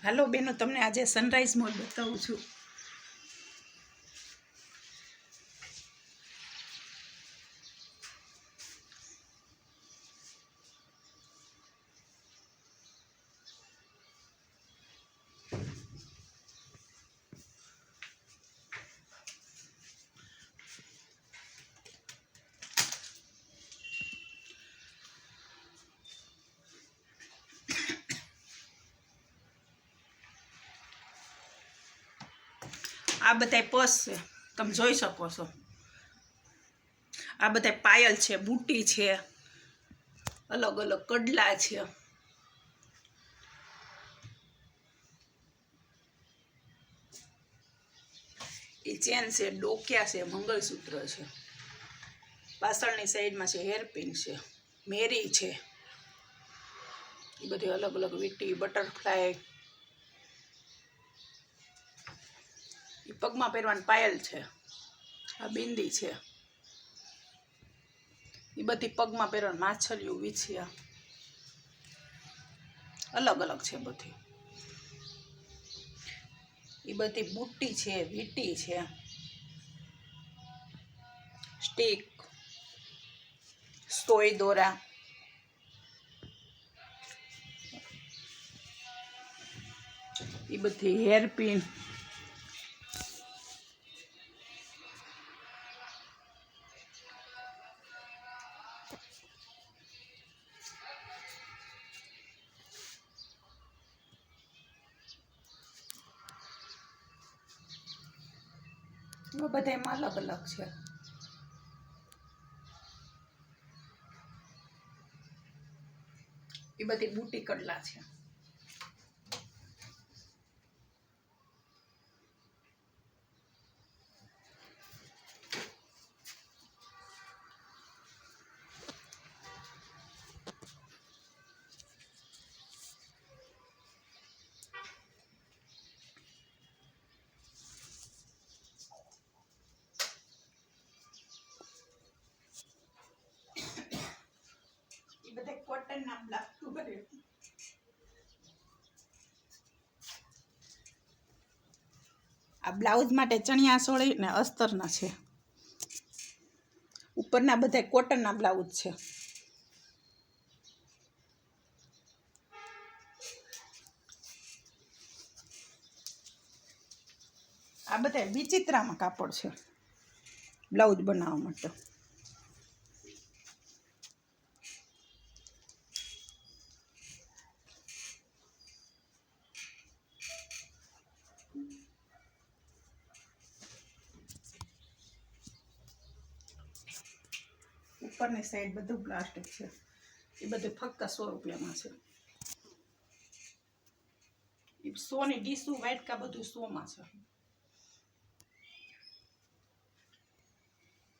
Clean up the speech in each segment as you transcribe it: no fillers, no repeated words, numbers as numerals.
હાલો બેનો, તમને આજે સનરાઈઝ મોલ બતાવું છું. આ બધાય પર્સ છે, તમે જોઈ શકો છો. આ બધાય પાયલ છે, બુટી છે, અલગ અલગ કડલા છે. એ ચેન છે, ડોક્યા છે, મંગળસૂત્ર છે. પાછળની સાઈડમાં છે હેરપિન છે, મેરી છે. એ બધી અલગ અલગ વીટી, બટરફ્લાય. એ પગમાં પહેરવાની પાયલ છે. આ બિંદી છે. એ બધી પગમાં પહેરવાની માછલીઓ વીછિયા અલગ અલગ છે બધી. એ બધી બુટ્ટી છે, વીટી છે, સ્ટીક, સોય દોરા. એ બધી હેરપિન. બધા એમાં અલગ અલગ છે. એ બધી બુટી કડલા છે. કોટનના બ્લાઉઝ બને. આ બ્લાઉઝ માટે ચણિયા ચોળી ને અસ્તરના છે. ઉપરના બધા કોટનના બ્લાઉઝ છે. આ બધા વિચિત્રામાં કાપડ છે બ્લાઉઝ બનાવવા માટે. ઉપરની સાઈડ બધું પ્લાસ્ટિક છે. એ બધું ફક્ત 100 રૂપિયામાં છે. એ 100ની ડીશું વાટકા બધું 100માં છે.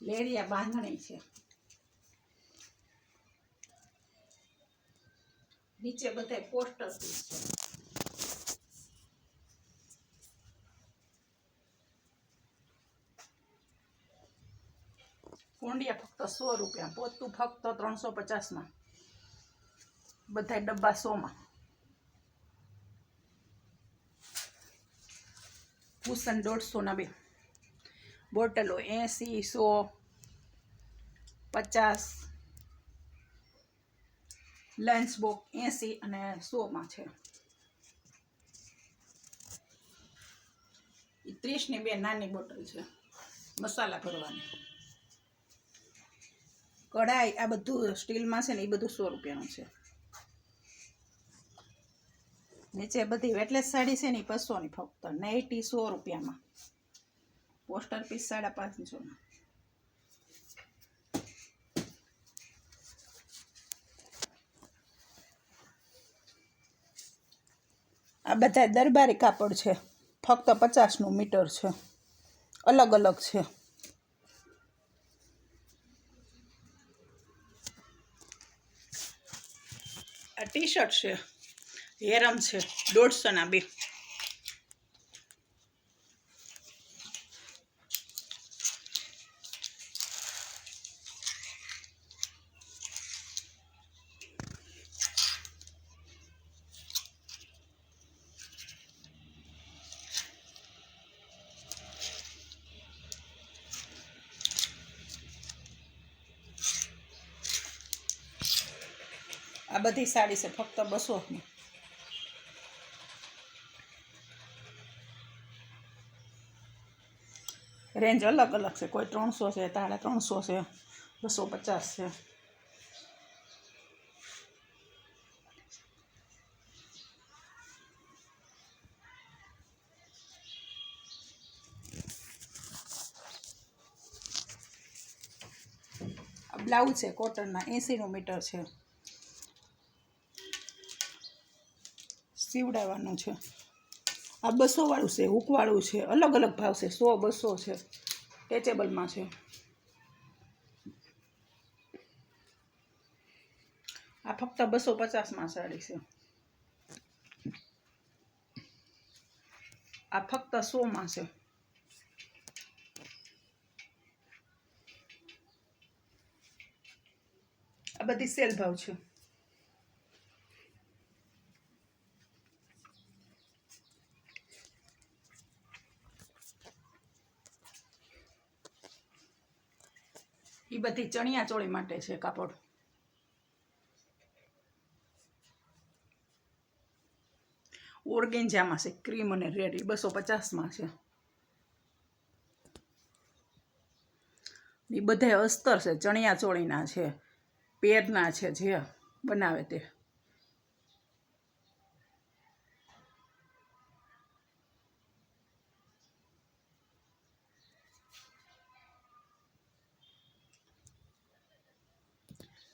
લેરિયા બાંધણી છે. નીચે બધા પોસ્ટર પીસ છે. કોંડિયા ફક્ત 100 રૂપિયા, પોતું ફક્ત 350માં. બધા ડબ્બા 100માં. કુશન 150ના 2. બોટલો 80, 100, 50. લંચ બોક્સ 80 અને 100માં છે. એ 30ની 2 નાની બોટલ છે મસાલા ભરવાની. કઢાઈ આ બધું સ્ટીલમાં છે ને, એ બધું 100 રૂપિયાનું છે. નીચે બધી વેટલેસ સાડી છે ને, 500ની ફક્ત. નાઇટી 100 રૂપિયામાં. Poster piece 550. આ બધા દરબારી કાપડ છે, ફક્ત 50નું મીટર છે. અલગ અલગ છે. આ ટી શર્ટ છે, હેરમ છે, 150ના 2. આ બધી સાડી છે ફક્ત 200ની. રેન્જ અલગ અલગ છે, કોઈ 300 છે, 350 છે, 250 છે. આ બ્લાઉઝ છે કોટનના 80 મીટર છે, સીવડાવવાનું છે. આ 200 વાળું છે, હૂકવાળું છે, અલગ અલગ ભાવ છે, 100 200 છે, ટેચેબલમાં છે. આ ફક્ત 250માં સાડી છે. આ ફક્ત 100માં છે. આ બધી સેલ ભાવ છે. એ બધી ચણિયા ચોળી માટે છે કાપડ. ઓર્ગેન્જામાં છે ક્રીમ અને રેડ, એ 250માં છે. એ બધા અસ્તર છે, ચણિયા ચોળીના છે, પેરના છે, જે બનાવે તે.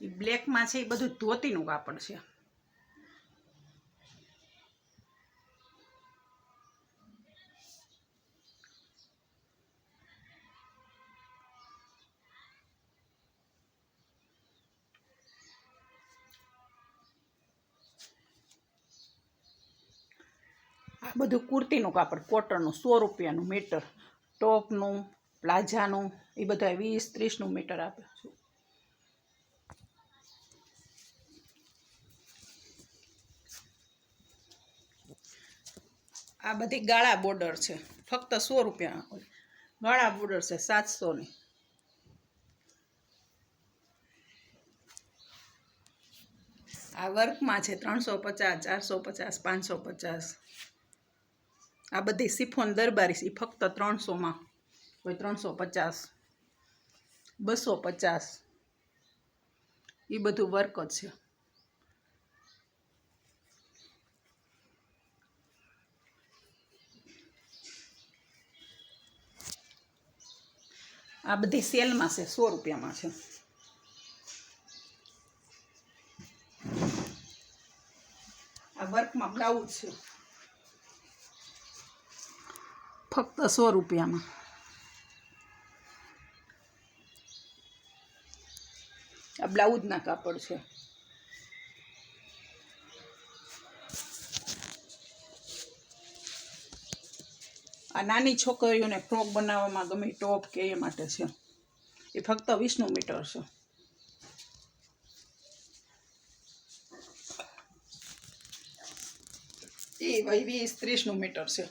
એ બ્લેકમાં છે એ બધું ધોતીનું કાપડ છે. આ બધું કુર્તીનું કાપડ કોટનનું 100 રૂપિયાનું મીટર, ટોપનું, પ્લાઝાનું, એ બધા 20-30 મીટર આપે છે. આ બધી ગાળા બોર્ડર છે, ફક્ત 100 રૂપિયા. ગાળા બોર્ડર છે 700ની. આ વર્કમાં છે 350, 450, 550. આ બધી સિફોન દરબારી છે, ફક્ત 300માં, કોઈ 350, 250. એ બધું વર્ક જ છે. આ બધી સેલમાં છે, 100 રૂપિયામાં છે. આ વર્કમાં બ્લાઉઝ છે, ફક્ત 100 રૂપિયામાં. આ બ્લાઉઝના કાપડ છે. આ નાની છોકરીઓને ફ્રોક બનાવવામાં ગમે, ટોપ કે એ માટે છે. એ ફક્ત 20 મીટર છે. એ 20-30 મીટર છે.